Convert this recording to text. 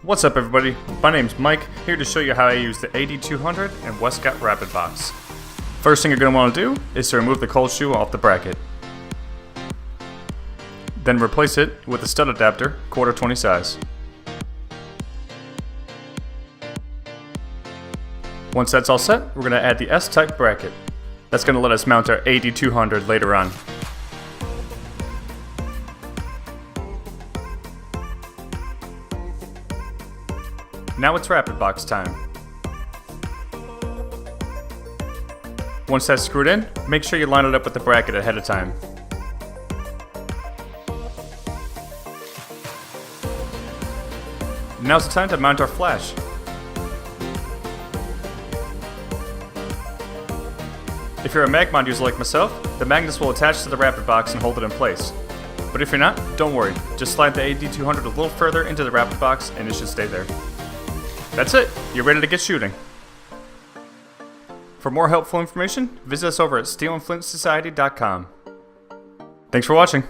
What's up everybody, my name's Mike, here to show you how I use the AD200 and Westcott RapidBox. First thing you're going to want to do is to remove the cold shoe off the bracket. Then replace it with a stud adapter, 1/4-20 size. Once that's all set, we're going to add the S-type bracket. That's going to let us mount our AD200 later on. Now it's RapidBox time. Once that's screwed in, make sure you line it up with the bracket ahead of time. Now's the time to mount our flash. If you're a MagMod user like myself, the magnets will attach to the RapidBox and hold it in place. But if you're not, don't worry, just slide the AD200 a little further into the RapidBox and it should stay there. That's it, you're ready to get shooting. For more helpful information, visit us over at steelandflintsociety.com. Thanks for watching.